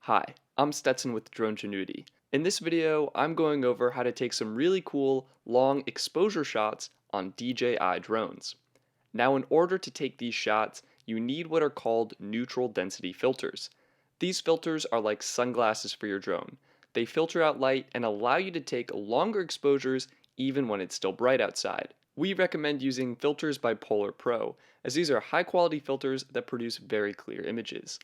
Hi, I'm Stetson with Dronegenuity. In this video, I'm going over how to take some really cool, long exposure shots on DJI drones. Now, in order to take these shots, you need what are called neutral density filters. These filters are like sunglasses for your drone. They filter out light and allow you to take longer exposures even when it's still bright outside. We recommend using filters by Polar Pro, as these are high quality filters that produce very clear images.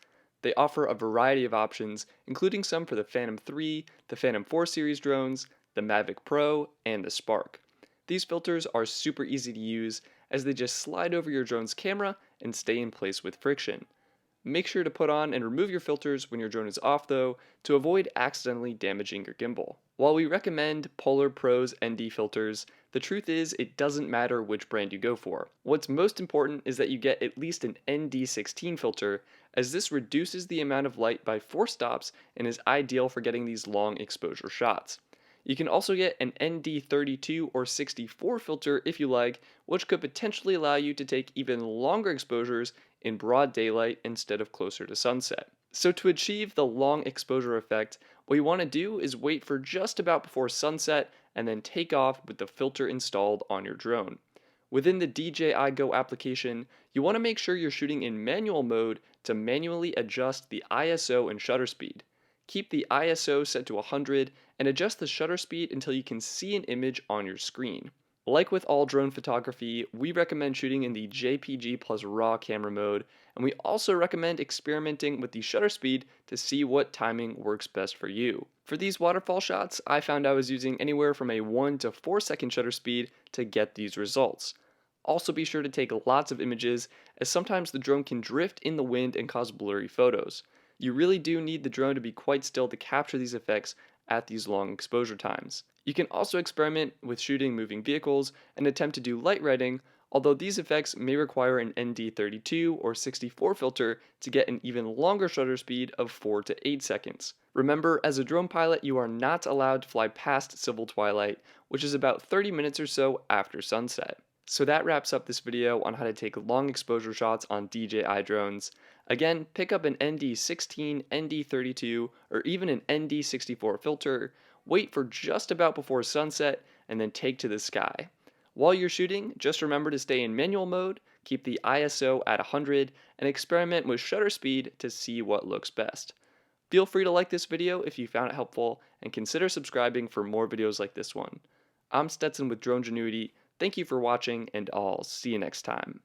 They offer a variety of options, including some for the Phantom 3, the Phantom 4 series drones, the Mavic Pro, and the Spark. These filters are super easy to use as they just slide over your drone's camera and stay in place with friction. Make sure to put on and remove your filters when your drone is off though, to avoid accidentally damaging your gimbal. While we recommend Polar Pro's ND filters, the truth is it doesn't matter which brand you go for. What's most important is that you get at least an ND16 filter, as this reduces the amount of light by 4 stops and is ideal for getting these long exposure shots. You can also get an ND32 or 64 filter if you like, which could potentially allow you to take even longer exposures in broad daylight instead of closer to sunset. So to achieve the long exposure effect, what you want to do is wait for just about before sunset and then take off with the filter installed on your drone. Within the DJI Go application, you want to make sure you're shooting in manual mode to manually adjust the ISO and shutter speed. Keep the ISO set to 100 and adjust the shutter speed until you can see an image on your screen. Like with all drone photography, we recommend shooting in the JPG plus RAW camera mode, and we also recommend experimenting with the shutter speed to see what timing works best for you. For these waterfall shots, I found I was using anywhere from a 1 to 4 second shutter speed to get these results. Also be sure to take lots of images, as sometimes the drone can drift in the wind and cause blurry photos. You really do need the drone to be quite still to capture these effects at these long exposure times. You can also experiment with shooting moving vehicles and attempt to do light riding, although these effects may require an ND32 or 64 filter to get an even longer shutter speed of 4 to 8 seconds. Remember, as a drone pilot, you are not allowed to fly past civil twilight, which is about 30 minutes or so after sunset. So that wraps up this video on how to take long exposure shots on DJI drones. Again, pick up an ND16, ND32, or even an ND64 filter, wait for just about before sunset, and then take to the sky. While you're shooting, just remember to stay in manual mode, keep the ISO at 100, and experiment with shutter speed to see what looks best. Feel free to like this video if you found it helpful, and consider subscribing for more videos like this one. I'm Stetson with Dronegenuity. Thank you for watching, and I'll see you next time.